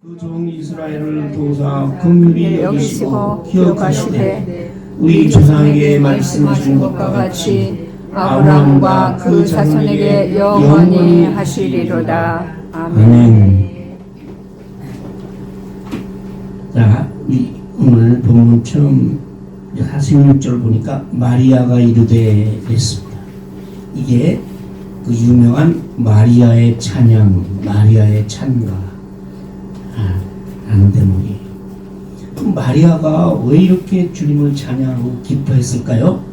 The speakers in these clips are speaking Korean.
그 종 이스라엘을 도우사 긍휼히 여기시고 기억하시되 우리 조상에게 말씀하신 것과 같이 아브라함과 그 자손에게 영원히 하시리로다. 아멘. 자, 우리 오늘 본문 처음 46절 보니까 마리아가 이르되 그랬습니다. 이게 그 유명한 마리아의 찬양, 마리아의 찬가 라는 대목이에요. 그럼 마리아가 왜 이렇게 주님을 찬양하고 기뻐했을까요?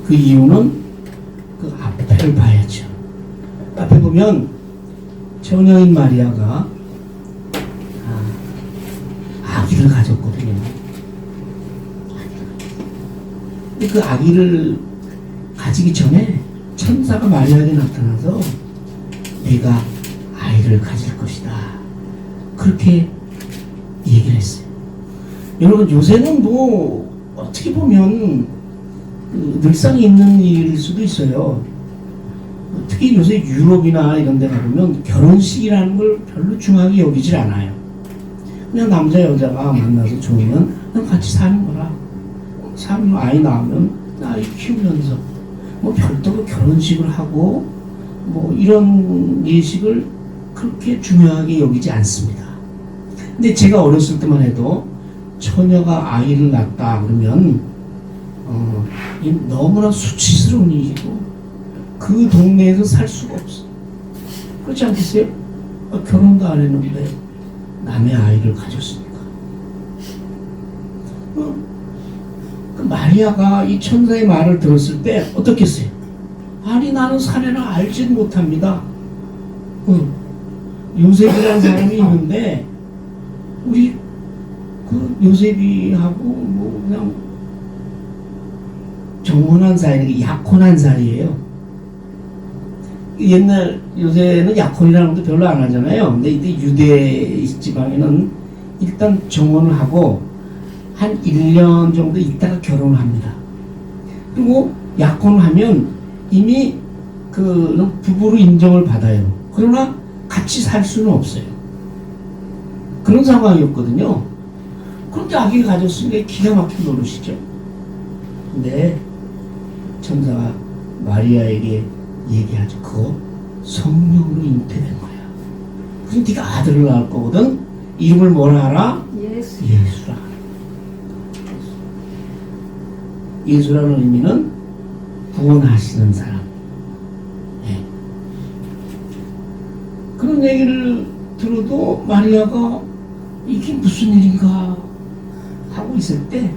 그 이유는 그 앞에를 봐야죠. 앞에 보면 처녀인 마리아가 아기를 가졌거든요. 근데 그 아기를 가지기 전에 천사가 마리아에게 나타나서 네가 아이를 가질 것이다, 그렇게 얘기를 했어요. 여러분, 요새는 뭐 어떻게 보면 늘상 있는 일일 수도 있어요. 특히 요새 유럽이나 이런 데 가보면 결혼식이라는 걸 별로 중요하게 여기질 않아요. 그냥 남자 여자가 만나서 좋으면 그냥 같이 사는 거라. 사는 아이 낳으면 아이 키우면서 뭐 별도로 결혼식을 하고 뭐 이런 예식을 그렇게 중요하게 여기지 않습니다. 근데 제가 어렸을 때만 해도 처녀가 아이를 낳았다 그러면 너무나 수치스러운 일이고 그 동네에서 살 수가 없어. 그렇지 않겠어요? 결혼도 안 했는데 남의 아이를 가졌으니까. 그 마리아가 이 천사의 말을 들었을 때 어떻겠어요? 아니, 나는 사례를 알지 못합니다. 요셉이라는 사람이 있는데 우리 그 요셉이하고 뭐 그냥 정혼한 사이, 약혼한 사이예요. 옛날 요새는 약혼이라는 것도 별로 안 하잖아요. 근데 이때 유대 지방에는 일단 정혼을 하고 한 1년 정도 있다가 결혼을 합니다. 그리고 약혼을 하면 이미 그 부부로 인정을 받아요. 그러나 같이 살 수는 없어요. 그런 상황이었거든요. 그런데 아기를 가졌으니까 기가 막힌 노릇이죠. 근데 천사가 마리아에게 얘기하죠. 그거 성령으로 잉태된 거야. 그래서 네가 아들을 낳을 거거든. 이름을 뭐라 하라? 예수라. 예수라는 의미는 구원하시는 사람. 네. 그런 얘기를 들어도 마리아가 이게 무슨 일인가 하고 있을 때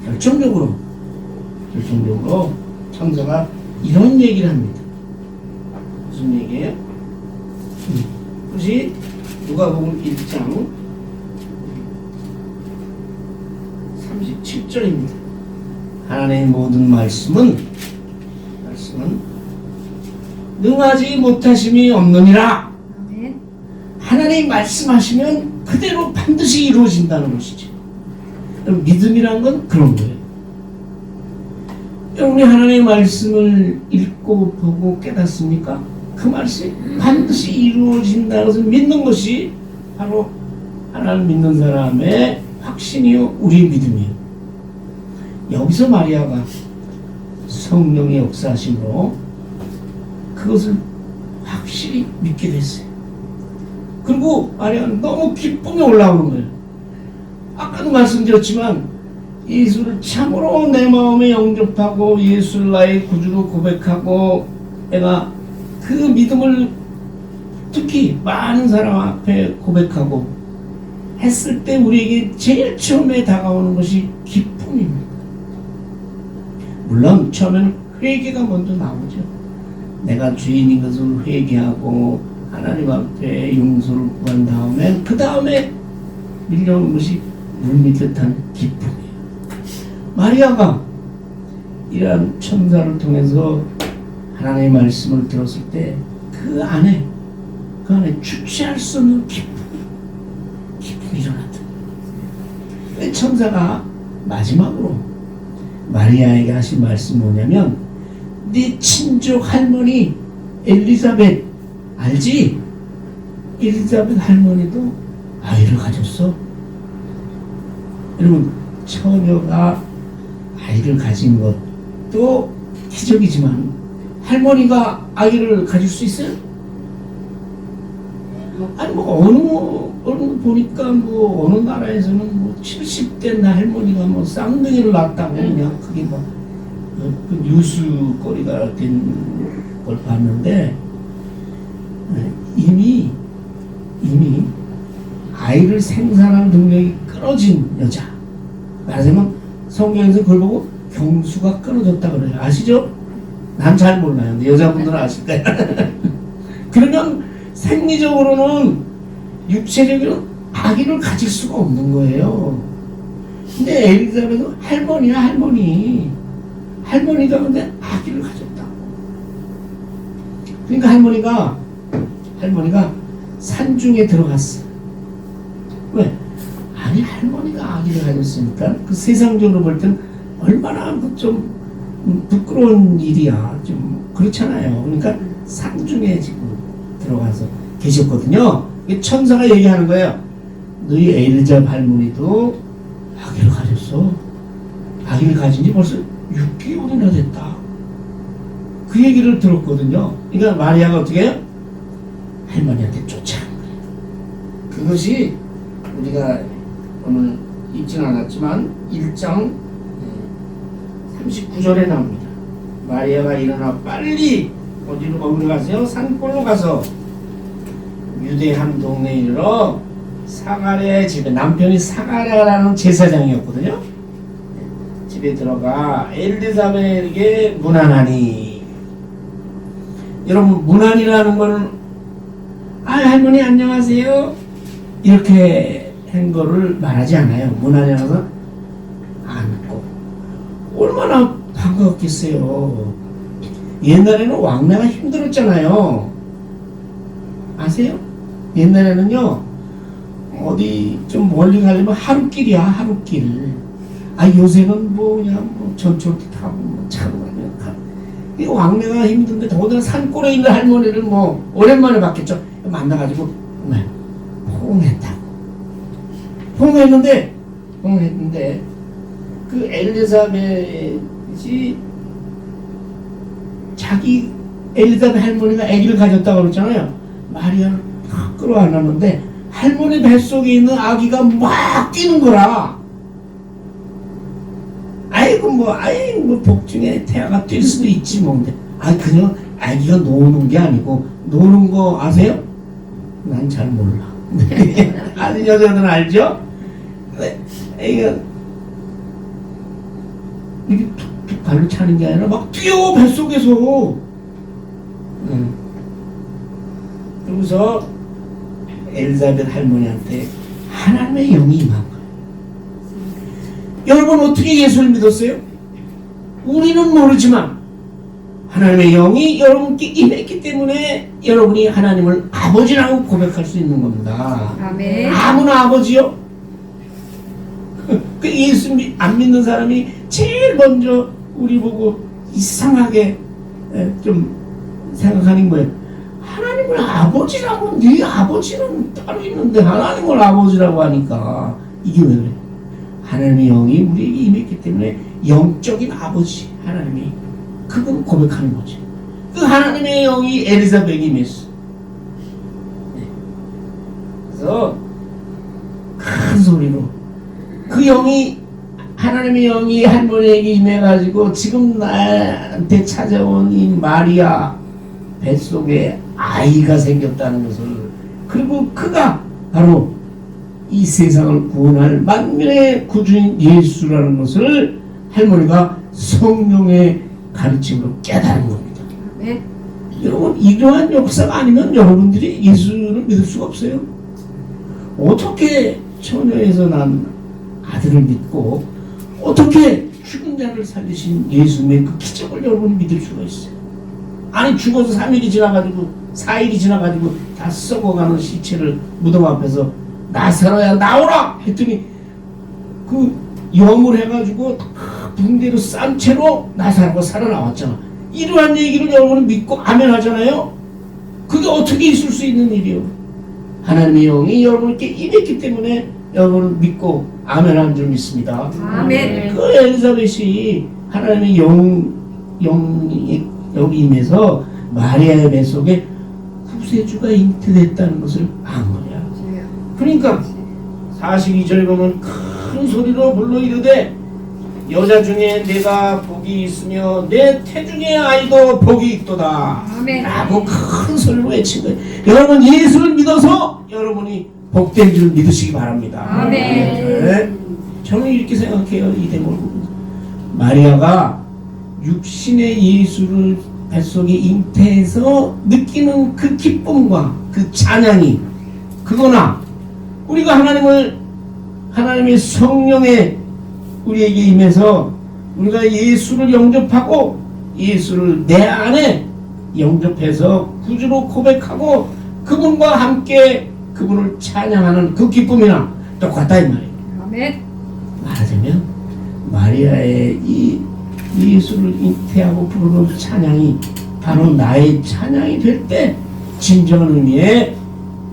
결정적으로 천사가 이런 얘기를 합니다. 무슨 얘기예요? 그것이 누가복음 1장 37절입니다. 하나님의 모든 말씀은 능하지 못하심이 없느니라. 하나님이 말씀하시면 그대로 반드시 이루어진다는 것이죠. 믿음이란 건 그런 거예요. 여러분이 하나님의 말씀을 읽고 보고 깨닫습니까? 그 말씀이 반드시 이루어진다는 것을 믿는 것이 바로 하나님을 믿는 사람의 확신이요, 우리의 믿음이에요. 여기서 마리아가 성령의 역사하심으로 그것을 확실히 믿게 됐어요. 그리고 마리아는 너무 기쁨이 올라오는 거예요. 아까도 말씀드렸지만 예수를 참으로 내 마음에 영접하고 예수를 나의 구주로 고백하고 내가 그 믿음을 특히 많은 사람 앞에 고백하고 했을 때 우리에게 제일 처음에 다가오는 것이 기쁨입니다. 물론 처음에는 회개가 먼저 나오죠. 내가 죄인인 것을 회개하고 하나님 앞에 용서를 구한 다음에 그 다음에 밀려오는 것이 물밀듯한 기쁨이에요. 마리아가 이러한 천사를 통해서 하나님의 말씀을 들었을 때 그 안에 주체할 수 없는 기쁨이 일어났다. 천사가 마지막으로 마리아에게 하신 말씀이 뭐냐면, 네 친족 할머니 엘리사벳 알지? 엘리자벳 할머니도 아이를 가졌어. 여러분, 처녀가 아이를 가진 것도 기적이지만 할머니가 아이를 가질 수 있어요? 아니 어느 보니까 어느 나라에서는 70대 할머니가 쌍둥이를 낳았다고 그냥 그게 그 뉴스거리가 된 걸 봤는데, 이미 아이를 생산하는 능력이 끊어진 여자. 말하자면 성경에서 그걸 보고 경수가 끊어졌다 그래요. 아시죠? 난 잘 몰라요. 근데 여자분들은 아실 거예요. 그러면 생리적으로는 육체적으로 아기를 가질 수가 없는 거예요. 근데 엘리자벳은 할머니야, 할머니. 할머니가 근데 아기를 가졌다. 그러니까 할머니가 산중에 들어갔어. 왜? 아니, 할머니가 아기를 가졌으니까 그 세상적으로 볼 땐 얼마나 좀 부끄러운 일이야. 좀 그렇잖아요. 그러니까 산중에 지금 들어가서 계셨거든요. 천사가 얘기하는 거예요. 너희 엘리자벳 할머니도 아기를 가졌어. 아기를 가진 지 벌써 6개월이나 됐다. 그 얘기를 들었거든요. 그러니까 마리아가 어떻게 해요? 할머니한테 쫓아간 거예요. 그것이 우리가 오늘 읽지는 않았지만 1장 39절에 나옵니다. 마리아가 일어나 빨리 어디로 가세요? 산골로 가서 유대 한 동네에 이르러 사가랴의 집에, 남편이 사가랴라는 제사장이었거든요. 집에 들어가 엘리사벳에게 문안하니. 여러분, 문안이라는 거는 할머니 안녕하세요 이렇게 한 거를 말하지 않아요. 문안이라서 안고. 얼마나 반가웠겠어요. 옛날에는 왕래가 힘들었잖아요. 아세요? 옛날에는요, 어디 좀 멀리 가려면 하루길이야, 하루길. 요새는 그냥 전철도 타고 차로 가면 이 왕래가 힘든데 더군다나 산골에 있는 할머니를 오랜만에 봤겠죠. 만나가지고 포옹했는데 그 엘리사벳이 자기 엘리사벳 할머니가 아기를 가졌다고 그랬잖아요. 마리아를 다 끌어안았는데 할머니 뱃속에 있는 아기가 막 뛰는 거라. 아이고 복중에 태아가 뛸 수도 있지 근데 그냥 아기가 노는 게 아니고, 노는 거 아세요? 난 잘 몰라. 아는 여자들은 알죠? 애기가 이렇게 툭툭 발로 차는 게 아니라 막 뛰어, 뱃속에서. 그러면서 엘리사벳 할머니한테 하나님의 영이 임한 거예요. 여러분, 어떻게 예수를 믿었어요? 우리는 모르지만 하나님의 영이 여러분께 임했기 때문에 여러분이 하나님을 아버지라고 고백할 수 있는 겁니다. 아멘. 아무나 아버지요? 그 예수 안 믿는 사람이 제일 먼저 우리 보고 이상하게 좀 생각하는 거예요. 하나님을 아버지라고, 네 아버지는 따로 있는데 하나님을 아버지라고 하니까 이게 왜 그래? 하나님의 영이 우리에게 임했기 때문에 영적인 아버지 하나님이, 그건 고백하는 거지. 그 하나님의 영이 엘리사벳에게 임했어. 그래서 큰 소리로 그 영이, 하나님의 영이 할머니에게 임해가지고 지금 나한테 찾아온 이 마리아 뱃속에 아이가 생겼다는 것을, 그리고 그가 바로 이 세상을 구원할 만민의 구주인 예수라는 것을 할머니가 성령의 가르침으로 깨달은 겁니다. 네. 여러분, 이러한 역사가 아니면 여러분들이 예수를 믿을 수가 없어요. 어떻게 처녀에서 난 아들을 믿고 어떻게 죽은 자를 살리신 예수님의 그 기적을 여러분이 믿을 수가 있어요? 아니, 죽어서 3일이 지나가지고 4일이 지나가지고 다 썩어가는 시체를 무덤 앞에서 나사로야 나오라 했더니 그 염을 해가지고 붕대로 싼 채로 나사로가 살아나왔잖아. 이러한 얘기를 여러분은 믿고 아멘 하잖아요. 그게 어떻게 있을 수 있는 일이요? 하나님의 영이 여러분께 임했기 때문에 여러분을 믿고 아멘 하는 줄 믿습니다. 아멘. 그 엘리사벳이 하나님의 영이 여기 임해서 마리아의 뱃속에 구세주가 잉태됐다는 것을 안 거야. 그러니까 42절에 보면 큰 소리로 불러 이르되 여자 중에 내가 복이 있으며 내 태중의 아이도 복이 있도다 아멘. 라고 큰 소리로 외친 거예요. 여러분 예수를 믿어서 여러분이 복된 줄 믿으시기 바랍니다. 아멘. 네. 저는 이렇게 생각해요. 이 대목을 보면서 마리아가 육신의 예수를 뱃속에 잉태해서 느끼는 그 기쁨과 그 찬양이 그거나 우리가 하나님의 성령에 우리에게 임해서 우리가 예수를 영접하고 예수를 내 안에 영접해서 구주로 고백하고 그분과 함께 그분을 찬양하는 그 기쁨이나 똑같다 이 말이에요. 아멘. 말하자면 마리아의 이 예수를 잉태하고 부르는 찬양이 바로 나의 찬양이 될 때 진정한 의미의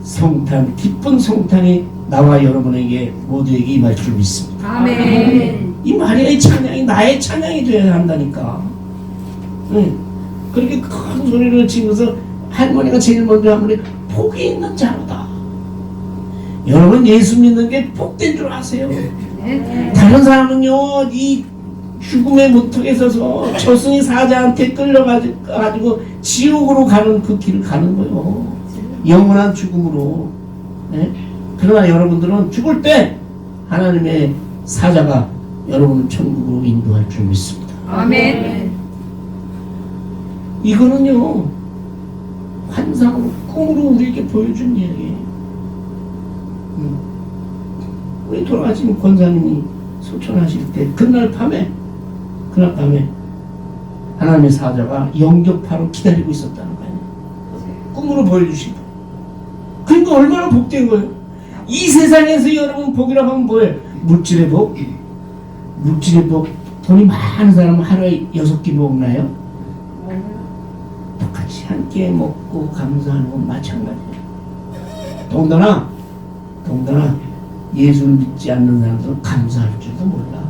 성탄, 기쁜 성탄이 나와 여러분에게 모두에게 임할 줄 믿습니다. 아멘. 이 마리아의 찬양이 나의 찬양이 되어야 한다니까. 그렇게 큰 소리를 치면서 할머니가 제일 먼저 한 말이 복이 있는 자로다. 여러분 예수 믿는 게 복된 줄 아세요? 네. 다른 사람은요 이 죽음의 문턱에 서서 저승의 사자한테 끌려가지고 지옥으로 가는 그 길을 가는 거예요. 영원한 죽음으로. 네? 그러나 여러분들은 죽을 때 하나님의 사자가 여러분을 천국으로 인도할 줄 믿습니다. 아멘. 이거는요 환상으로 꿈으로 우리에게 보여준 이야기예요. 우리 돌아가신 권사님이 소천하실 때 그날 밤에 하나님의 사자가 영접하러 기다리고 있었다는 거예요. 꿈으로 보여주신 거. 그러니까 얼마나 복된 거예요. 이 세상에서 여러분 복이라고 하면 뭐예요? 물질의 복. 돈이 많은 사람은 하루에 6끼 먹나요? 똑같이 한 끼 먹고 감사하는 건 마찬가지예요. 더군다나 예수를 믿지 않는 사람들은 감사할 줄도 몰라.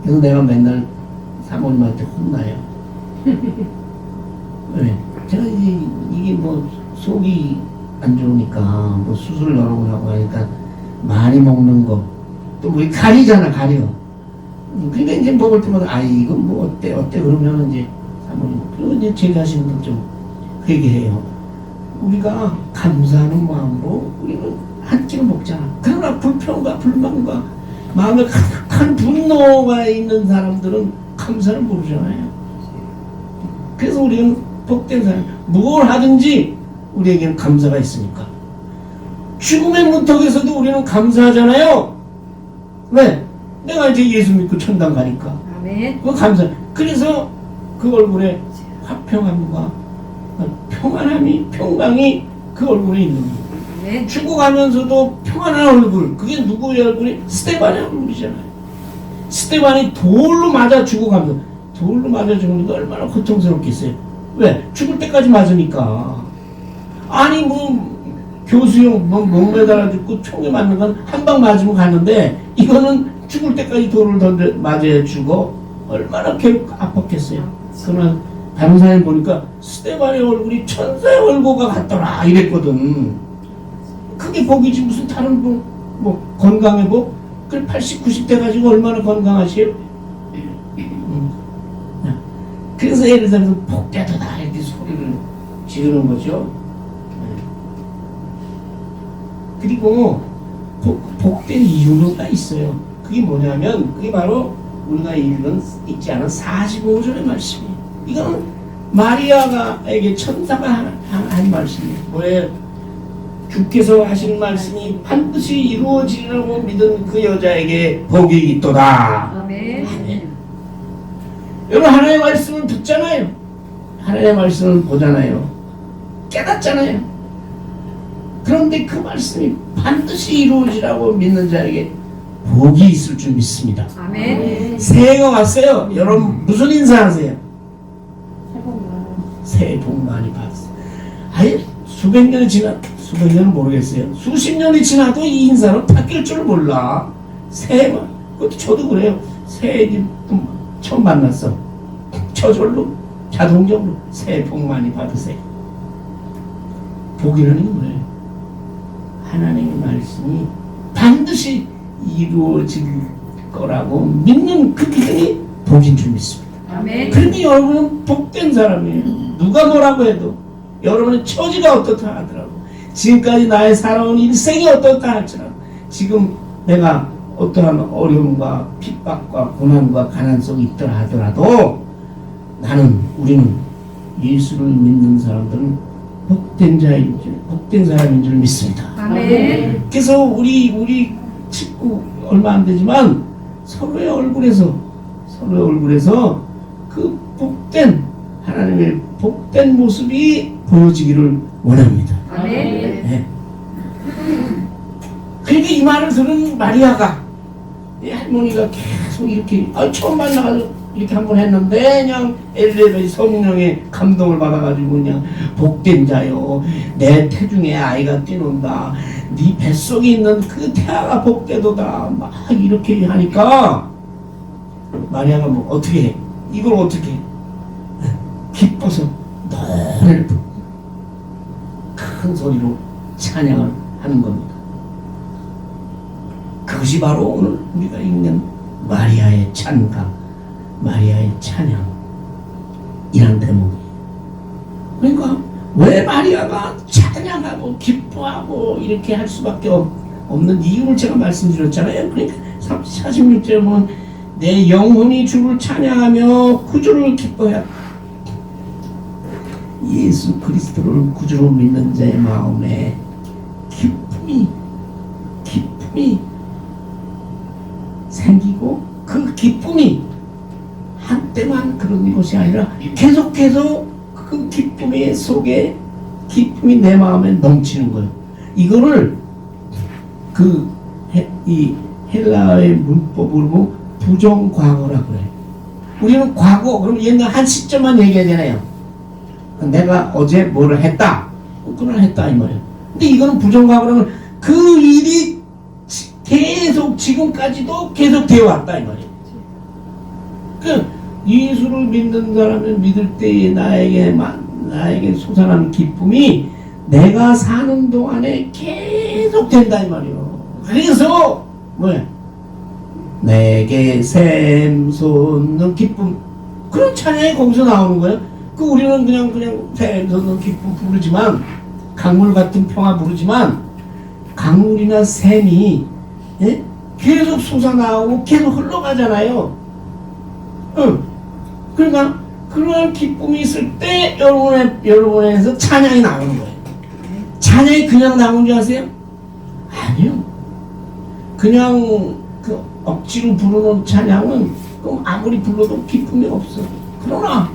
그래서 내가 맨날 사모님한테 혼나요. 왜? 제가 이게 뭐 속이 안 좋으니까 뭐 수술 여러 번 하고 하니까 많이 먹는 거 또 뭐 가리잖아 가려. 그러니까 이제 먹을 때마다 이건 뭐 어때 그러면 이제 사모님 그리고 이제 제 자신도 좀 회개해요. 우리가 감사하는 마음으로 우리는 한 끼를 먹잖아. 그러나 불평과 불만과 마음에 가득한 분노가 있는 사람들은 감사를 모르잖아요. 그래서 우리는 복된 사람, 뭘 하든지 우리에게는 감사가 있으니까. 죽음의 문턱에서도 우리는 감사하잖아요. 왜? 내가 이제 예수 믿고 천당 가니까. 아멘. 그거 감사. 그래서 그 얼굴에 화평함과 평안함이, 평강이 그 얼굴에 있는 거예요. 아멘. 죽어가면서도 평안한 얼굴. 그게 누구의 얼굴이? 스데반의 얼굴이잖아요. 스데반이 돌로 맞아 죽어가면서 돌로 맞아 죽으니까 얼마나 고통스럽겠어요. 왜? 죽을 때까지 맞으니까. 아니 뭐 교수용 목 매달아 죽고 총에 맞는 건 한 방 맞으면 가는데 이거는 죽을 때까지 돌을 맞아야 죽어. 얼마나 아팠겠어요. 그러나 다른 사람 보니까 스데반의 얼굴이 천사의 얼굴과 같더라 이랬거든. 그게 복이지 무슨 다른 뭐 건강의 복? 그 80, 90대 가지고 얼마나 건강하세요? 그래서 엘리사벳은 복되도다 이렇게 소리를 지르는 거죠. 그리고 복된 이유가 있어요. 그게 뭐냐면 그게 바로 우리가 읽지 않은 45절의 말씀이에요. 이거는 마리아가에게 천사가 한 말씀이에요. 뭐예요? 주께서 하신 말씀이 반드시 이루어지리라고 믿은 그 여자에게 복이 있도다. 아멘. 아멘. 여러분 하나님의 말씀을 듣잖아요. 하나님의 말씀을 보잖아요. 깨닫잖아요. 그런데 그 말씀이 반드시 이루어지라고 믿는 자에게 복이 있을 줄 믿습니다. 아멘. 새해가 왔어요. 여러분 무슨 인사하세요? 새해 복 많이 받으세요. 아예 수백 년이 지난 수백년은 모르겠어요. 수십 년이 지나도 이 인사는 바뀔 줄 몰라. 새해만, 그것도 저도 그래요. 새해 처음 만났어. 저절로 자동적으로 새해 복 많이 받으세요. 복이라는 게 뭐예요? 하나님의 말씀이 반드시 이루어질 거라고 믿는 그 믿음이 복인 줄 믿습니다. 아멘. 그러니 여러분은 복된 사람이에요. 누가 뭐라고 해도 여러분의 처지가 어떻다 하더라도, 지금까지 나의 살아온 일생이 어떻다 할지라도, 지금 내가 어떠한 어려움과 핍박과 고난과 가난 속에 있더라 하더라도, 우리는 예수를 믿는 사람들은 복된 사람인 줄 믿습니다. 아멘. 그래서 우리 친구 얼마 안 되지만 서로의 얼굴에서 그 하나님의 복된 모습이 보여지기를 원합니다. 아멘. 네. 그러니까 이 말을 들은 마리아가, 이 할머니가 계속 이렇게 처음 만나가지고 이렇게 한번 했는데, 그냥 엘리베이 성령의 감동을 받아가지고 그냥 복된 자요, 내 태중에 아이가 뛰논다, 네 뱃속에 있는 그 태아가 복되도다, 막 이렇게 하니까 마리아가 뭐 어떻게 해? 이걸 어떻게 해? 기뻐서 노래를 부르고 큰 소리로 찬양을 하는 겁니다. 그것이 바로 오늘 우리가 읽는 마리아의 찬가, 마리아의 찬양이란 대목이에요. 그러니까 왜 마리아가 찬양하고 기뻐하고 이렇게 할 수밖에 없는 이유를 제가 말씀드렸잖아요. 그러니까 46절에 보면 내 영혼이 주를 찬양하며 구주를 기뻐해. 예수 그리스도를 구주로 믿는 자의 마음에 기쁨이 생기고, 그 기쁨이 한때만 그런 것이 아니라 계속해서 그 기쁨의 속에 기쁨이 내 마음에 넘치는 거예요. 이거를 이 헬라어의 문법으로 보면 부정과거라고 그래요. 우리는 과거, 그럼 옛날 한 시점만 얘기해야 되나요? 내가 어제 뭐를 했다, 그날 했다 이 말이에요. 근데 이거는 부정과거라면 그 일이 계속 지금까지도 계속 되어 왔다 이 말이에요. 그 예수를 믿는 사람을 믿을 때에 나에게 솟아나는 기쁨이 내가 사는 동안에 계속 된다 이 말이에요. 그래서 뭐야? 내게 샘솟는 기쁨, 그런 찬양이 거기서 나오는 거예요. 우리는 그냥 샘솟는 기쁨 부르지만, 강물 같은 평화 부르지만, 강물이나 샘이 계속 솟아나오고 계속 흘러가잖아요. 그러니까 그런 기쁨이 있을 때 여러분에서 찬양이 나오는 거예요. 찬양이 그냥 나오는 줄 아세요? 아니요. 그냥 억지로 부르는 찬양은 그럼 아무리 불러도 기쁨이 없어. 그러나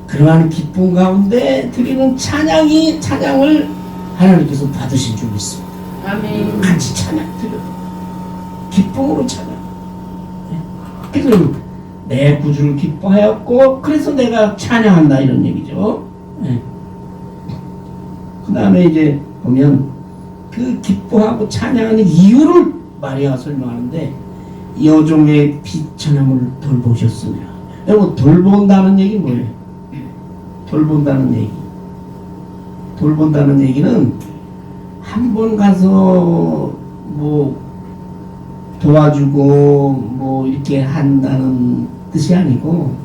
그러한 기쁨 가운데 드리는 찬양을 하나님께서 받으신 줄 믿습니다. 아멘. 같이 찬양 드려. 기쁨으로 찬양. 그래서 내 구주를 기뻐하였고, 그래서 내가 찬양한다 이런 얘기죠. 그 다음에 이제 보면 그 기뻐하고 찬양하는 이유를 마리아가 설명하는데, 여종의 비천함을 돌보셨으며. 여러분, 돌본다는 얘기 뭐예요? 돌본다는 얘기는 한 번 가서 뭐 도와주고 뭐 이렇게 한다는 뜻이 아니고,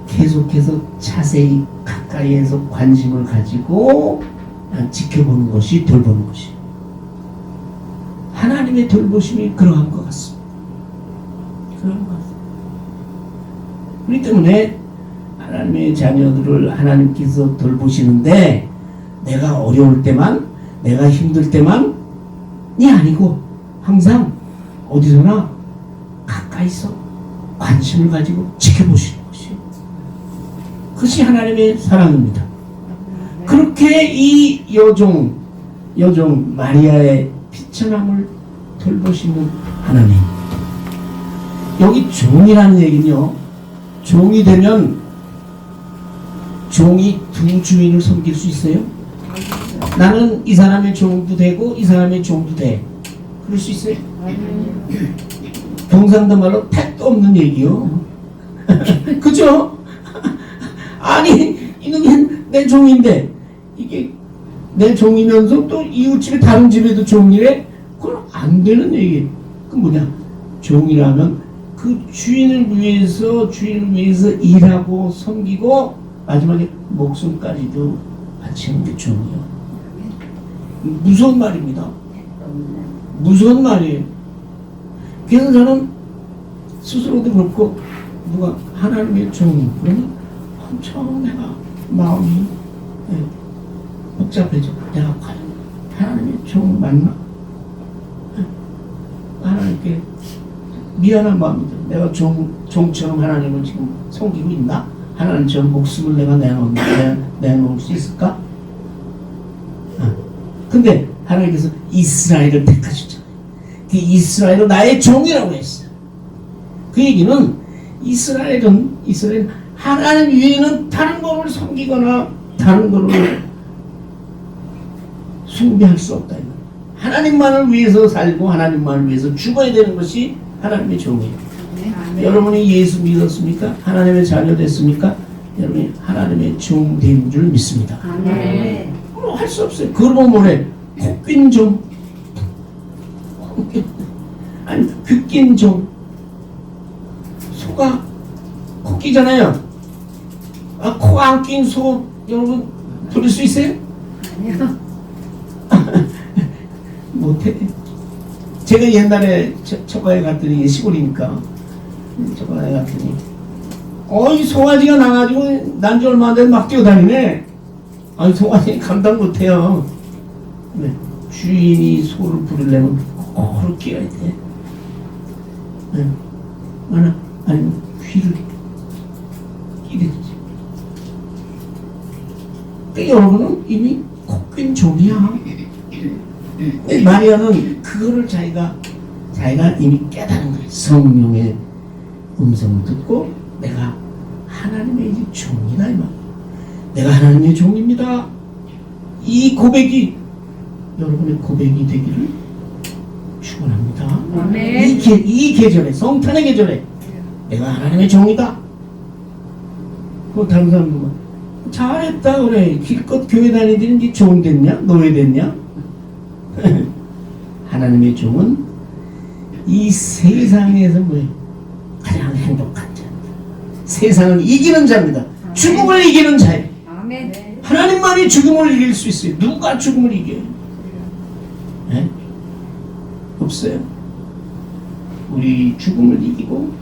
계속해서 자세히 가까이에서 관심을 가지고 지켜보는 것이 돌보는 것이에요. 하나님의 돌보심이 그러한 것 같습니다. 그렇기 때문에 하나님의 자녀들을 하나님께서 돌보시는데, 내가 어려울 때만, 내가 힘들 때만이 아니고 항상 어디서나 가까이서 관심을 가지고 지켜보시는 것이에요. 그것이 하나님의 사랑입니다. 그렇게 이 여종 마리아의 비천함을 돌보시는 하나님. 여기 종이라는 얘기는요, 종이 되면 종이 두 주인을 섬길 수 있어요? 나는 이 사람의 종도 되고 이 사람의 종도 돼. 그럴 수 있어요? 경상도 말로 택도 없는 얘기요. 그죠? 아니 이놈이 내 종인데 이게 내 종이면서 또 이웃집에 다른 집에도 종이래? 그건 안 되는 얘기. 그 뭐냐? 종이라면 그 주인을 위해서 일하고 섬기고 마지막에 목숨까지도 바치는 게 종이요. 무서운 말입니다. 무서운 말이에요. 그래서 저는 스스로도 그렇고 누가 하나님의 종 그러면 엄청 내가 마음이 복잡해져. 내가 과연 하나님의 종 맞나? 하나님께 미안한 마음이 들어. 내가 종처럼 하나님을 지금 섬기고 있나? 하나님처럼 목숨을 내가 내놓을 수 있을까? 근데 하나님께서 이스라엘을 택하셨잖아요. 그 이스라엘은 나의 종이라고 했어요. 그 얘기는 이스라엘은 하나님 위에는 다른 거를 섬기거나 다른 거를 숭배할 수 없다. 하나님만을 위해서 살고 하나님만을 위해서 죽어야 되는 것이 하나님의 종이에요. 여러분이 예수 믿었습니까? 하나님의 자녀 됐습니까? 여러분이 하나님의 종 된 줄 믿습니다. 할 수 없어요. 그러고 뭐래? 코낀 종. 아니 귀낀 종. 소가 코 끼잖아요. 코 안 낀 소 여러분 부를 수 있어요? 아니요. 못해. 제가 옛날에 처가에 갔더니 시골이니까 처가에 갔더니 이 송아지가 나가지고 난지 얼마 안 돼서 막 뛰어다니네. 아니 송아지 감당 못해요. 네. 주인이 소를 부르려면 코를 끼어야 돼. 네. 아니 귀를 끼든지. 그 여러분은 이미 코낀 종이야. 마리아는 그거를 자기가 이미 깨달은 거예요. 성령의 음성을 듣고 내가 하나님의 이제 종이다 이 말. 내가 하나님의 종입니다. 이 고백이 여러분의 고백이 되기를 축원합니다. 아멘. 이 계절에 성탄의 계절에 내가 하나님의 종이다. 그 다른 사람도 막 잘했다 그래. 길껏 교회 다니더니 이제 종 됐냐? 노예 됐냐? 하나님의 종은 이 세상에서 뭐예요? 가장 행복한 자. 세상을 이기는 자입니다. 죽음을 이기는 자예요. 아멘. 하나님만이 죽음을 이길 수 있어요. 누가 죽음을 이겨요? 네? 없어요. 우리 죽음을 이기고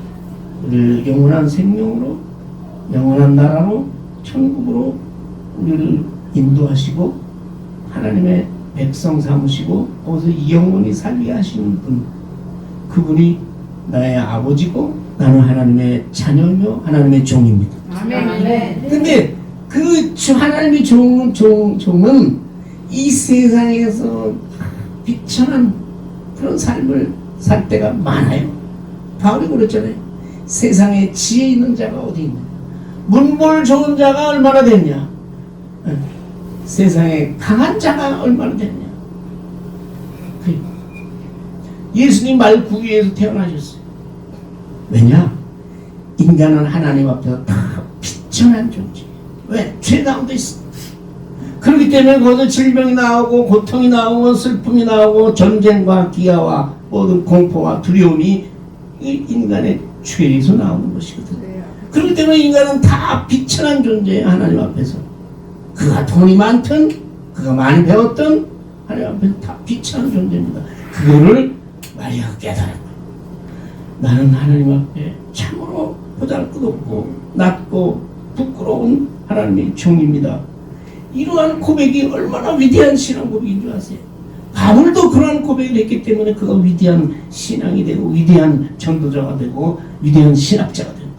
우리를 영원한 생명으로 영원한 나라로 천국으로 우리를 인도하시고 하나님의 백성 삼으시고 거기서 영원히 살게 하시는 분, 그분이 나의 아버지고 나는 하나님의 자녀이며 하나님의 종입니다. 아멘. 근데 그 하나님의 종은 이 세상에서 비천한 그런 삶을 살 때가 많아요. 바울이 그랬잖아요. 세상에 지혜 있는 자가 어디 있냐? 문벌 좋은 자가 얼마나 됐냐? 세상에 강한 자가 얼마나 됐냐? 예수님 말 구유에서 태어나셨어요. 왜냐? 인간은 하나님 앞에서 다 비천한 존재. 왜? 죄 가운데 있어. 그렇기 때문에 거기서 질병이 나오고 고통이 나오고 슬픔이 나오고 전쟁과 기아와 모든 공포와 두려움이 이 인간의 죄에서 나오는 것이거든. 그렇기 때문에 인간은 다 비천한 존재예요. 하나님 앞에서. 그가 돈이 많든 그가 많이 배웠든 하나님 앞에서 다 비천한 존재입니다. 그거를 마리아가 깨달은 거예요. 나는 하나님 앞에 참으로 보잘것없고 낮고 부끄러운 하나님의 종입니다. 이러한 고백이 얼마나 위대한 신앙 고백인 줄 아세요? 바울도 그러한 고백을 했기 때문에 그가 위대한 신앙이 되고 위대한 전도자가 되고 위대한 신학자가 됩니다.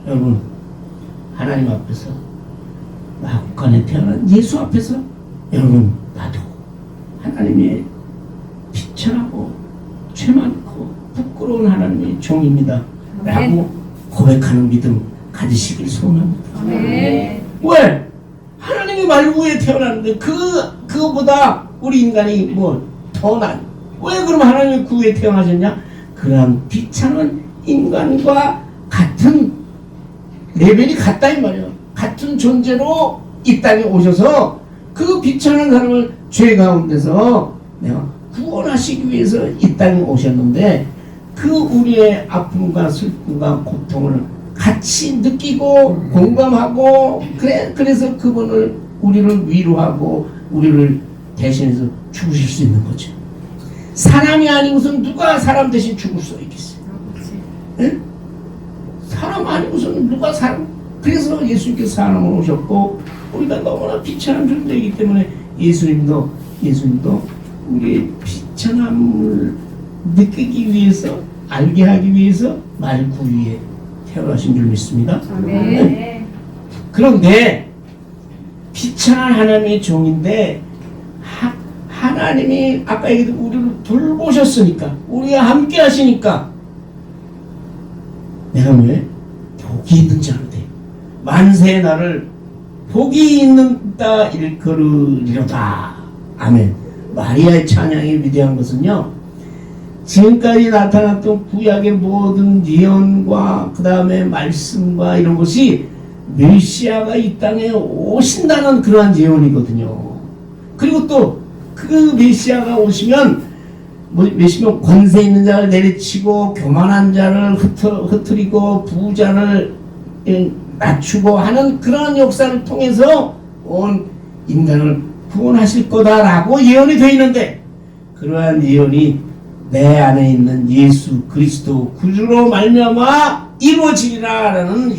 여러분, 하나님 앞에서 마국간에 태어난 예수 앞에서 여러분 나도 하나님의 비천하고 죄 많고 부끄러운 하나님의 종입니다 라고 고백하는 믿음 가지시길 소원합니다. 아멘. 왜? 하나님의 말구에 태어났는데 그 그거보다 우리 인간이 뭐 더 난. 왜 그럼 하나님이 구에 태어나셨냐? 그러한 비참한 인간과 같은 레벨이 같다 이 말이에요. 같은 존재로 이 땅에 오셔서 그 비참한 사람을 죄 가운데서 내가 구원하시기 위해서 이 땅에 오셨는데 그 우리의 아픔과 슬픔과 고통을 같이 느끼고 공감하고 그래서 그분을 우리를 위로하고 우리를 대신해서 죽으실 수 있는 거죠. 사람이 아니고선 누가 사람 대신 죽을 수 있겠어요? 네? 사람 아니고선 누가 사람. 그래서 예수님께서 사람으로 오셨고 우리가 너무나 비천한 존재이기 때문에 예수님도 우리의 비천함을 느끼기 위해서 알게 하기 위해서 말구 위에 태어나신 줄 믿습니다. 네. 그런데 비천한 하나님의 종인데 하나님이 아까 얘기했듯이 우리를 돌보셨으니까 우리와 함께 하시니까 내가 왜 복이 있는 자로 돼 만세의 나를 복이 있는 자 일컬으리로다. 아멘. 마리아의 찬양이 위대한 것은요 지금까지 나타났던 구약의 모든 예언과 그 다음에 말씀과 이런 것이 메시아가 이 땅에 오신다는 그러한 예언이거든요. 그리고 또 그 메시아가 오시면 권세 있는 자를 내리치고 교만한 자를 흩트리고 부자를 낮추고 하는 그러한 역사를 통해서 온 인간을 구원하실 거다라고 예언이 되어 있는데 그러한 예언이 내 안에 있는 예수 그리스도 구주로 말미암아 이루어지리라라는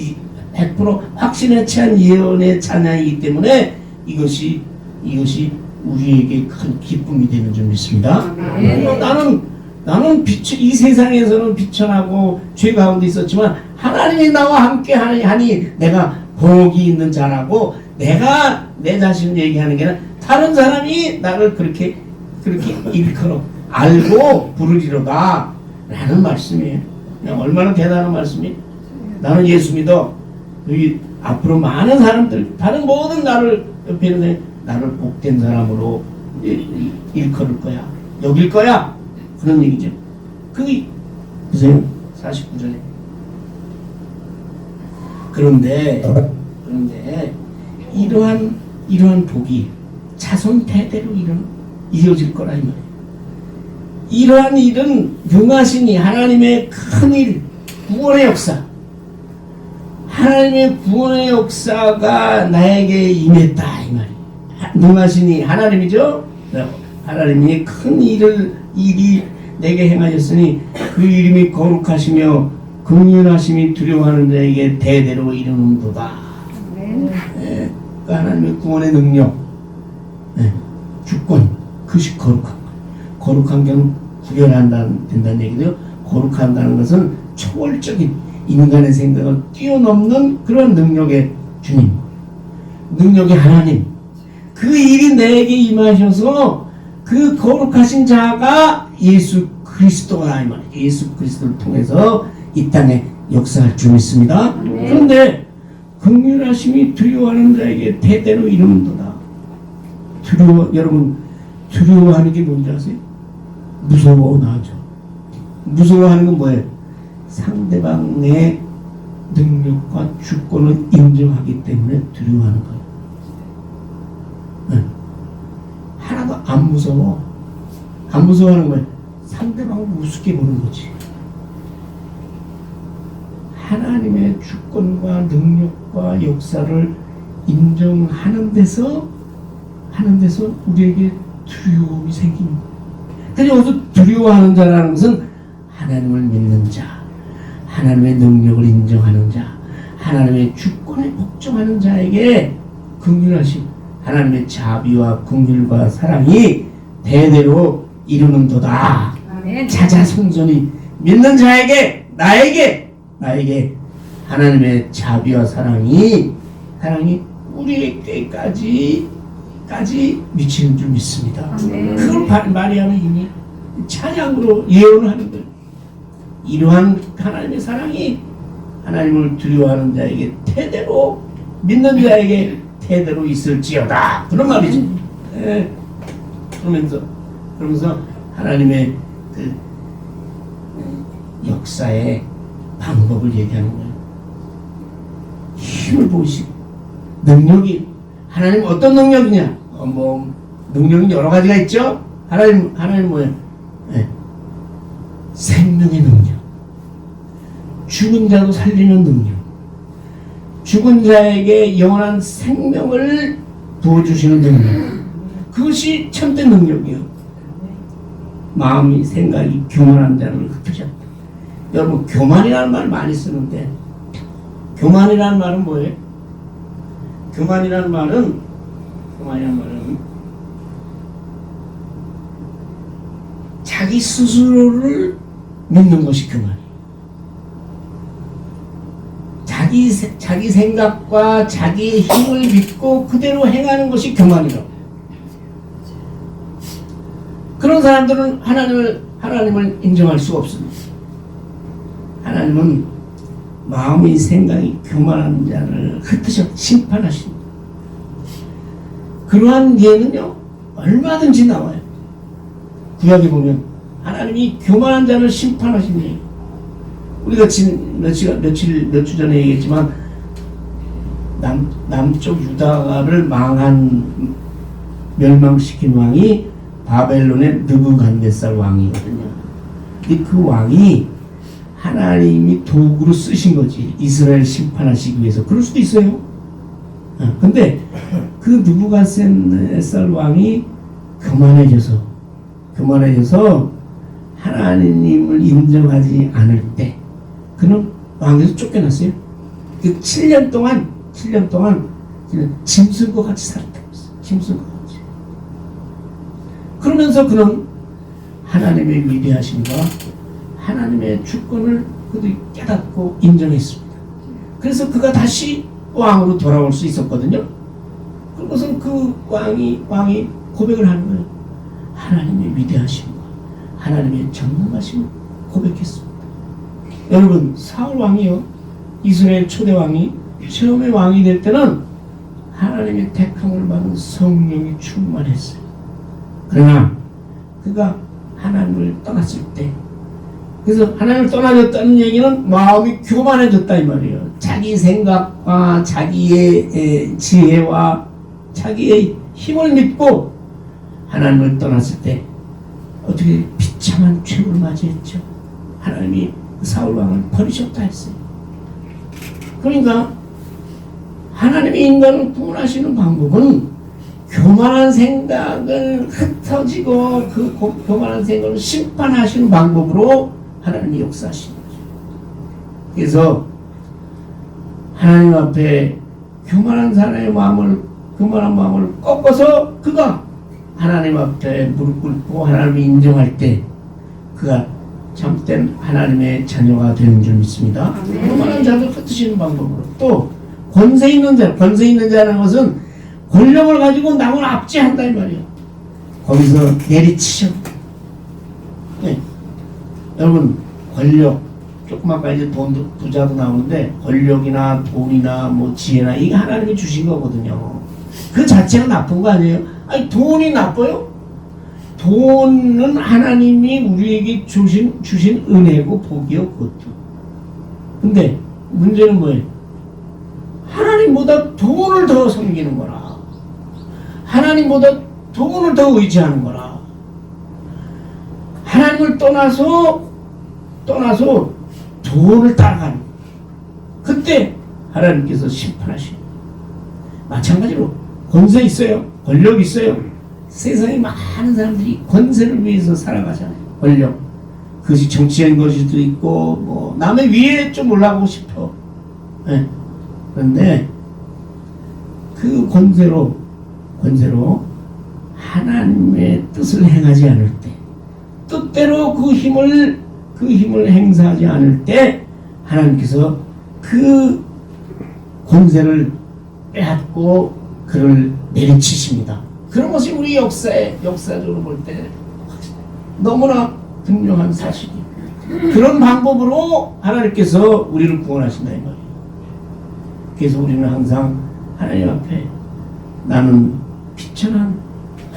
100% 확신에 찬 예언의 찬양이기 때문에 이것이 우리에게 큰 기쁨이 되는 줄 믿습니다. 나는 이 세상에서는 비천하고 죄 가운데 있었지만 하나님이 나와 함께 하니 내가 복이 있는 자라고 내가 내 자신을 얘기하는 게 아니라 다른 사람이 나를 그렇게 일컬어 알고 부르리로다 라는 말씀이에요. 얼마나 대단한 말씀이에요. 나는 예수 믿어. 여기 앞으로 많은 사람들 다른 모든 나를 옆에 있는 나를 복된 사람으로 일컬을 거야. 여길 거야. 그런 얘기죠. 그게 보세요. 49절에. 그런데 이러한 복이 자손 대대로 이어질 거라 이 말이에요. 이러한 일은 능하시니 하나님의 큰 일, 구원의 역사. 하나님의 구원의 역사가 나에게 임했다 이 말이에요. 능하시니 하나님이죠. 하나님이 큰 일이 내게 행하셨으니 그 이름이 거룩하시며 긍휼하심이 두려워하는 자에게 대대로 이르는도다. 네. 그러니까 하나님의 구원의 능력, 네. 주권, 그것이 거룩한 경우 된다는 얘기죠. 거룩한다는 것은 초월적인 인간의 생각을 뛰어넘는 그런 능력의 주님, 능력의 하나님. 그 일이 내게 임하셔서 그 거룩하신 자가 예수 그리스도다 이 말이에요. 예수 그리스도를 통해서 이 땅에 역사할 줄 믿습니다. 그런데 긍휼하심이 두려워하는 자에게 대대로 이르는도다. 여러분 두려워하는 게 뭔지 아세요? 무서워하죠. 무서워하는 건 뭐예요? 상대방의 능력과 주권을 인정하기 때문에 두려워하는 거예요. 네. 하나도 안 무서워. 안 무서워하는 거예요. 상대방을 우습게 보는 거지. 하나님의 주권과 능력과 역사를 인정하는 데서 우리에게 두려움이 생깁니다. 그래서 여기서 두려워하는 자라는 것은 하나님을 믿는 자, 하나님의 능력을 인정하는 자, 하나님의 주권에 복종하는 자에게 긍휼하심, 하나님의 자비와 긍휼과 사랑이 대대로 이루는도다. 자자손손이 믿는 자에게 나에게 하나님의 자비와 사랑이 우리에게까지 미치는 줄 믿습니다. 그걸 마리아는 이미 찬양으로 예언을 하는 거예요. 이러한 하나님의 사랑이 하나님을 두려워하는 자에게 대대로 믿는 자에게 대대로 있을지어다. 그런 말이죠. 그러면서 하나님의 그 역사의 방법을 얘기하는 거예요. 힘을 보시고 능력이 하나님 어떤 능력이냐? 뭐 능력이 여러 가지가 있죠. 하나님 뭐예요? 네. 생명의 능력, 죽은 자도 살리는 능력, 죽은 자에게 영원한 생명을 부어주시는 능력. 그것이 참된 능력이요. 마음이 생각이 교만한 자를 흩으셨다. 여러분 교만이라는 말 많이 쓰는데 교만이라는 말은 뭐예요? 교만이라는 말은 자기 스스로를 믿는 것이 교만이에요. 자기 생각과 자기의 힘을 믿고 그대로 행하는 것이 교만이라고. 그런 사람들은 하나님을 인정할 수가 없습니다. 하나님은 마음의 생각이 교만한 자를 흩으셔 심판하십니다. 그러한 예는요 얼마든지 나와요. 구약에 보면 하나님이 교만한 자를 심판하신 예. 우리가 며칠 전에 얘기했지만 남쪽 유다를 멸망시킨 왕이 바벨론의 느부갓네살 왕이거든요. 근데 그 왕이 하나님이 도구로 쓰신 거지. 이스라엘 심판하시기 위해서. 그럴 수도 있어요. 근데 그 느부갓네살 왕이 교만해져서 하나님을 인정하지 않을 때 그는 왕에서 쫓겨났어요. 그 7년 동안 짐승과 같이 살았다고 했어요. 짐승과 같이. 그러면서 그는 하나님의 위대하심과 하나님의 주권을 그들이 깨닫고 인정했습니다. 그래서 그가 다시 왕으로 돌아올 수 있었거든요. 그것은 그 왕이 고백을 하는 거예요. 하나님의 위대하심과 하나님의 전능하심을 고백했습니다. 여러분 사울 왕이요 이스라엘 초대 왕이 처음에 왕이 될 때는 하나님의 택함을 받은 성령이 충만했어요. 그러나 그가 하나님을 떠났을 때 그래서 하나님을 떠나졌다는 얘기는 마음이 교만해졌다 이 말이에요. 자기 생각과 자기의 지혜와 자기의 힘을 믿고 하나님을 떠났을 때 어떻게 비참한 죄를 맞이했죠. 하나님이 사울 왕을 버리셨다 했어요. 그러니까 하나님이 인간을 구원하시는 방법은 교만한 생각을 흩어지고 그 교만한 생각을 심판하시는 방법으로 하나님이 역사하시는 거죠. 그래서 하나님 앞에 교만한 사람의 교만한 마음을 꺾어서 그가 하나님 앞에 무릎 꿇고 하나님을 인정할 때 그가 참된 하나님의 자녀가 되는 줄 믿습니다. 교만한 자들 흩으시는 방법으로 또 권세 있는 자라는 것은 권력을 가지고 남을 압제한다 이 말이에요. 거기서 내리치셔. 네. 여러분 권력 조금 아까 이제 돈 부자도 나오는데 권력이나 돈이나 뭐 지혜나 이게 하나님이 주신 거거든요. 그 자체가 나쁜 거 아니에요? 아니 돈이 나빠요? 돈은 하나님이 우리에게 주신 은혜고 복이요 그것도. 근데 문제는 뭐예요? 하나님보다 돈을 더 섬기는 거라. 하나님보다 돈을 더 의지하는 거라. 하나님을 떠나서 돈을 따라가는. 그때 하나님께서 심판하시는. 마찬가지로 권세 있어요. 권력 있어요. 세상에 많은 사람들이 권세를 위해서 살아가잖아요. 권력. 그것이 정치인 것일 수도 있고 뭐 남의 위에 좀 올라가고 싶어. 네. 그런데 그 권세로 하나님의 뜻을 행하지 않을 때, 뜻대로 그 힘을 행사하지 않을 때 하나님께서 그 권세를 빼앗고 그를 내리치십니다. 그런 것이 우리 역사적으로 볼 때 너무나 분명한 사실이에요. 그런 방법으로 하나님께서 우리를 구원하신다 이 말이에요. 그래서 우리는 항상 하나님 앞에 나는 비천한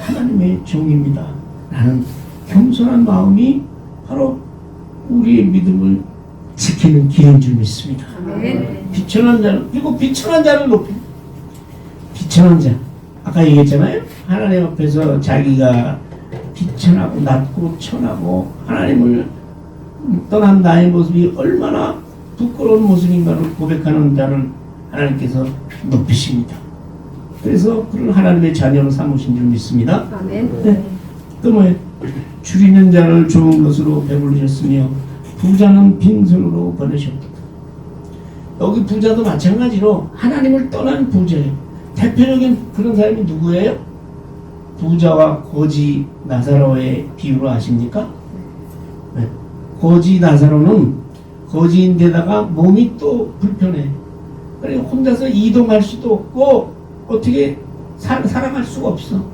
하나님의 종입니다 라는 겸손한 마음이 바로 우리의 믿음을 지키는 길인 줄 믿습니다. 아멘. 비천한 자를, 그리고 비천한 자를 높이, 비천한 자, 아까 얘기했잖아요. 하나님 앞에서 자기가 비천하고 낮고 천하고 하나님을 떠난 나의 모습이 얼마나 부끄러운 모습인가를 고백하는 자를 하나님께서 높이십니다. 그래서 그를 하나님의 자녀로 삼으신 줄 믿습니다. 아멘. 네. 또 뭐예요? 줄이는 자를 좋은 것으로 배부르셨으며 부자는 빈손으로 보내셨다. 여기 부자도 마찬가지로 하나님을 떠난 부자예요. 대표적인 그런 사람이 누구예요? 부자와 거지 나사로의 비유를 아십니까? 네. 거지 나사로는 거지인데다가 몸이 또 불편해. 그래서 혼자서 이동할 수도 없고 어떻게 살아갈 수가 없어.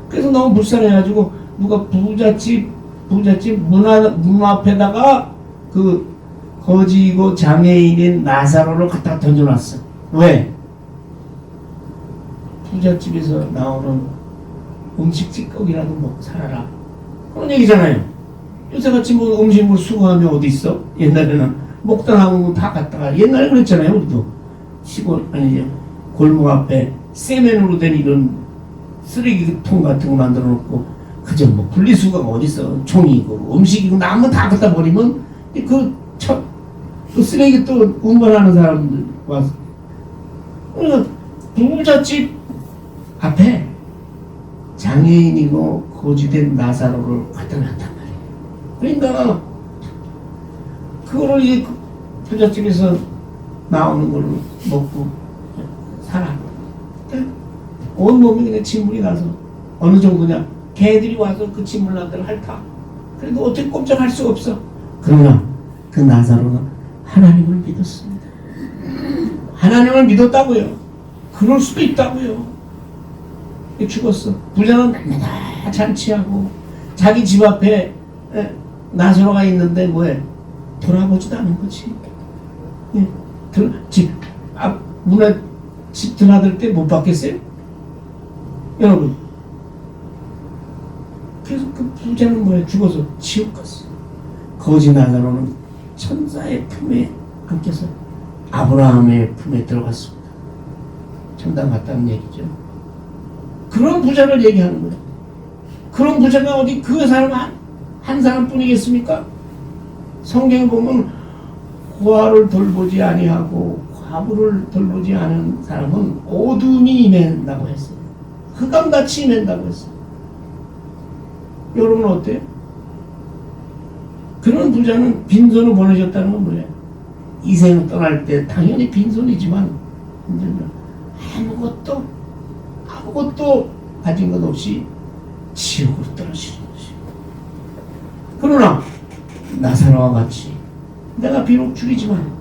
그래서 너무 불쌍해가지고 누가 부잣집 문 앞에다가 그 거지고 장애인인 나사로를 갖다 던져놨어. 왜? 부잣집에서 나오는 음식 찌꺼기라도 먹고 살아라. 그런 얘기잖아요. 요새같이 뭐 음식물 수거하면 어디 있어? 옛날에는 먹다 남은 거 다 갖다가, 옛날에 그랬잖아요. 우리도 시골 아니 골목 앞에 세면으로 된 이런 쓰레기통 같은 거 만들어 놓고 그저 뭐 분리수거가 어디 있어? 종이고 음식이고 남은 다 갖다 버리면 또 쓰레기 또 운반하는 사람들 와서 부잣집 앞에 장애인이고 거지된 나사로를 갖다 놨단 말이에요. 그러니까 그거를 이 부잣집에서 나오는 걸로 먹고 살아. 온 몸이 그냥 진물이 나서 어느 정도냐? 개들이 와서 그 진물 나들을 핥아. 그래도 어떻게 꼼짝할 수가 없어. 그러나 그 나사로는 하나님을 믿었습니다. 하나님을 믿었다고요. 그럴 수도 있다고요. 죽었어. 부자는 다 잔치하고 자기 집 앞에 나사로가 있는데 뭐해? 돌아보지도 않은 거지. 집 앞 문에 집 드나들 때 못 봤겠어요? 여러분. 그래서 그 부자는 뭐야? 죽어서 지옥 갔어. 거지 나사로는 천사의 품에 안겨서 아브라함의 품에 들어갔습니다. 천당 갔다는 얘기죠. 그런 부자를 얘기하는 거예요. 그런 부자가 어디 그 사람 한 사람뿐이겠습니까? 성경에 보면 고아를 돌보지 아니하고 과부를 돌보지 않은 사람은 어둠이 임한다고 했어요. 흑암같이 임한다고 했어요. 여러분 어때요? 그런 부자는 빈손으로 보내셨다는 건 뭐예요? 이 생을 떠날 때 당연히 빈손이지만 아무것도 가진 것 없이 지옥으로 떨어지는 것이에요. 그러나 나사로와 같이 내가 비록 줄이지만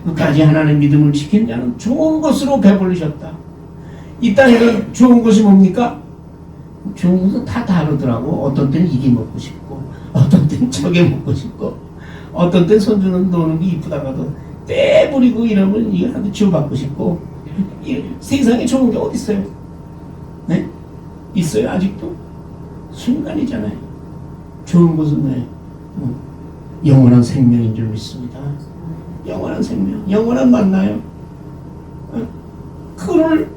끝까지 하나님의 믿음을 지킨 자는 좋은 것으로 배불리셨다. 이 땅에는 좋은 것이 뭡니까? 좋은 것은 다 다르더라고. 어떤 때는 이게 먹고 싶고 어떤 때는 저게 먹고 싶고 어떤 때는 손주는 노는 게 이쁘다가도 떼부리고 이러면 이거라도 치워받고 싶고. 세상에 좋은 게 어디 있어요? 네? 있어요 아직도? 순간이잖아요. 좋은 것은 왜? 영원한 생명인 줄 믿습니다. 영원한 생명, 영원한 만나요. 그거를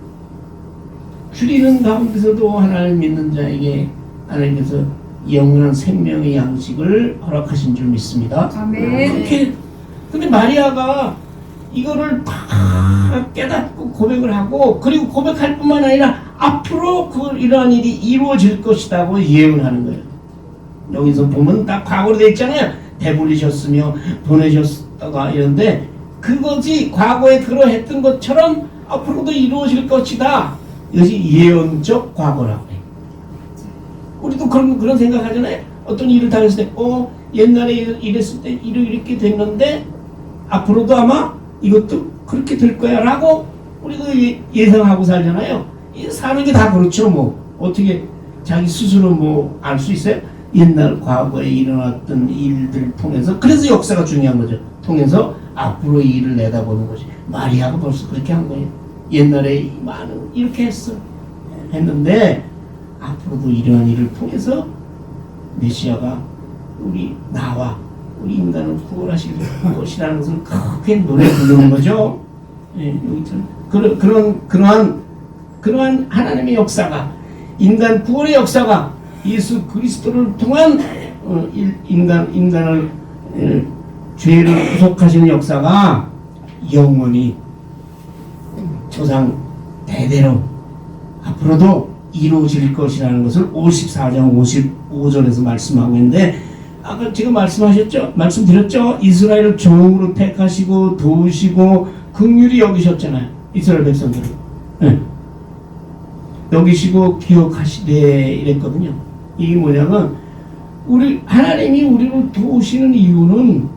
줄이는 가운데서도 하나님 믿는 자에게 하나님께서 영원한 생명의 양식을 허락하신 줄 믿습니다. 아멘. 그렇게 근데 마리아가 이거를 다 깨닫고 고백을 하고 그리고 고백할 뿐만 아니라 앞으로 이러한 일이 이루어질 것이라고 예언하는 거예요. 여기서 보면 딱 과거로 되어 있잖아요. 배불리셨으며 보내셨다가 이런데 그것이 과거에 그러했던 것처럼 앞으로도 이루어질 것이다. 이것이 예언적 과거라고 해요. 우리도 그런 생각하잖아요. 어떤 일을 당했을 때 옛날에 이랬을 때 이렇게 됐는데 앞으로도 아마 이것도 그렇게 될 거야 라고 우리가 예상하고 살잖아요. 사는 게 다 그렇죠. 뭐 어떻게 자기 스스로 뭐 알 수 있어요? 옛날 과거에 일어났던 일들을 통해서 그래서 역사가 중요한 거죠. 통해서 앞으로 이 일을 내다보는 것이 마리아가 벌써 그렇게 한 거예요. 옛날에 많은 이렇게 했는데 앞으로도 이러한 일을 통해서 메시아가 나와 우리 인간을 구원하실 것이라는 것을 크게 노래 부르는 거죠. 예, 여기 그러한 하나님의 역사가, 인간 구원의 역사가 예수 그리스도를 통한 인간을 죄를 구속하시는 역사가 영원히 조상 대대로 앞으로도 이루어질 것이라는 것을 54장 55절에서 말씀하고 있는데, 아까 제가 말씀드렸죠. 이스라엘을 종으로 택하시고 도우시고 긍휼히 여기셨잖아요. 이스라엘 백성들을. 네. 여기시고 기억하시되 이랬거든요. 이게 뭐냐면 하나님이 우리를 도우시는 이유는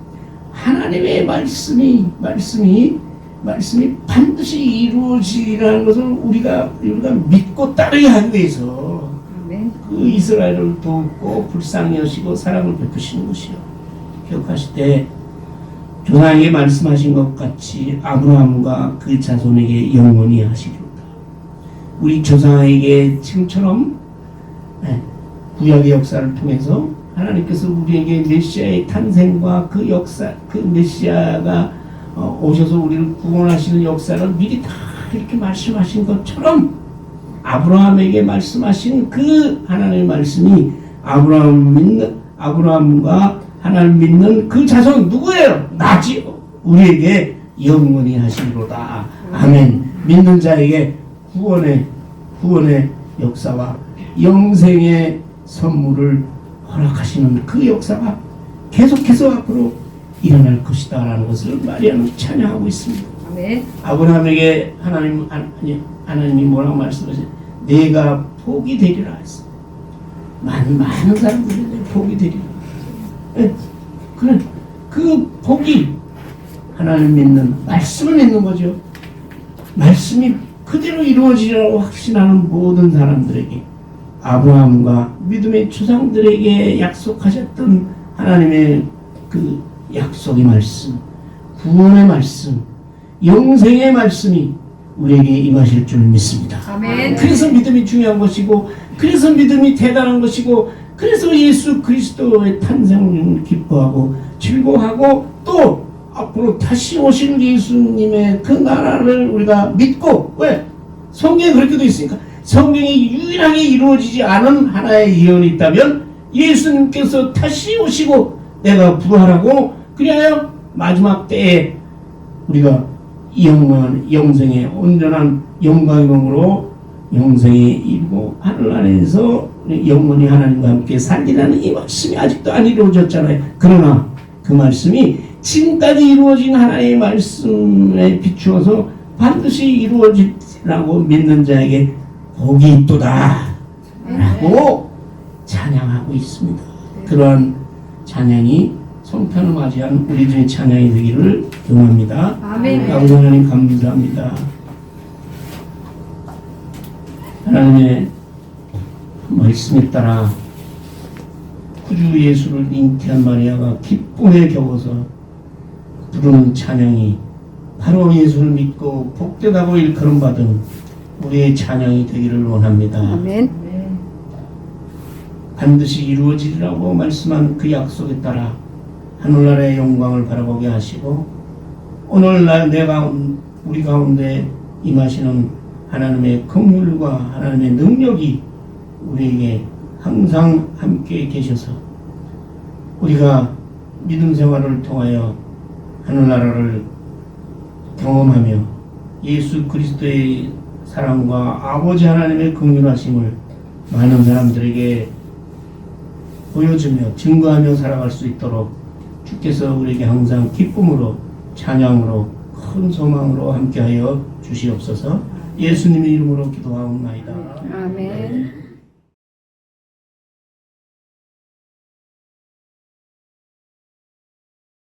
하나님의 말씀이 반드시 이루어지라는 것을 우리가 믿고 따르야 하기 위해서 그 이스라엘을 돕고 불쌍히 여시고 사랑을 베푸시는 것이요. 기억하시되 조상에게 말씀하신 것 같이 아브라함과 그 자손에게 영원히 하시리로다. 우리 조상에게 지금처럼 구약의 역사를 통해서 하나님께서 우리에게 메시아의 탄생과 그 역사, 그 메시아가 오셔서 우리를 구원하시는 역사를 미리 다 이렇게 말씀하신 것처럼 아브라함에게 말씀하신 그 하나님의 말씀이 아브라함과 하나님 믿는 그 자손 누구예요? 나지요. 우리에게 영원히 하시리로다. 아멘. 믿는 자에게 구원의 역사와 영생의 선물을 허락하시는 그 역사가 계속해서 앞으로 일어날 것이다 라는 것을 마리아는 찬양하고 있습니다. 아멘. 아브라함에게 하나님이 뭐라고 말씀하세요? 내가 복이 되리라 했어. 많은 사람들이 복이 되리라. 그래, 그 복이 하나님 믿는 말씀을 믿는 거죠. 말씀이 그대로 이루어지라고 확신하는 모든 사람들에게, 아브라함과 믿음의 조상들에게 약속하셨던 하나님의 그 약속의 말씀, 구원의 말씀, 영생의 말씀이 우리에게 임하실 줄 믿습니다. 아멘. 그래서 믿음이 중요한 것이고, 그래서 믿음이 대단한 것이고, 그래서 예수 그리스도의 탄생을 기뻐하고 즐거워하고, 또 앞으로 다시 오실 예수님의 그 나라를 우리가 믿고, 왜? 성경에 그렇게 돼 있으니까. 성경이 유일하게 이루어지지 않은 하나의 예언이 있다면 예수님께서 다시 오시고 내가 부활하고 그리하여 마지막 때에 우리가 영생의 온전한 영광의 몸으로 영생에 이르고 하늘 안에서 영원히 하나님과 함께 살리라는 이 말씀이 아직도 안 이루어졌잖아요. 그러나 그 말씀이 지금까지 이루어진 하나님의 말씀에 비추어서 반드시 이루어지라고 믿는 자에게 복이 있도다 라고 찬양하고 있습니다. 그러한 찬양이 성탄을 맞이한 우리들의 찬양이 되기를 기원합니다. 아멘. 하나님 감사합니다. 하나님의 말씀에 따라 구주 예수를 잉태한 마리아가 기쁨에 겨워서 부르는 찬양이 바로 예수를 믿고 복되다고 일컬음받은 우리의 찬양이 되기를 원합니다. 아멘. 반드시 이루어지리라고 말씀한 그 약속에 따라 하늘나라의 영광을 바라보게 하시고 오늘날 우리 가운데 임하시는 하나님의 긍휼과 하나님의 능력이 우리에게 항상 함께 계셔서 우리가 믿음 생활을 통하여 하늘나라를 경험하며 예수 그리스도의 사랑과 아버지 하나님의 긍휼하심을 많은 사람들에게 보여주며 증거하며 살아갈 수 있도록 주께서 우리에게 항상 기쁨으로 찬양으로 큰 소망으로 함께하여 주시옵소서. 예수님의 이름으로 기도하옵나이다. 아멘.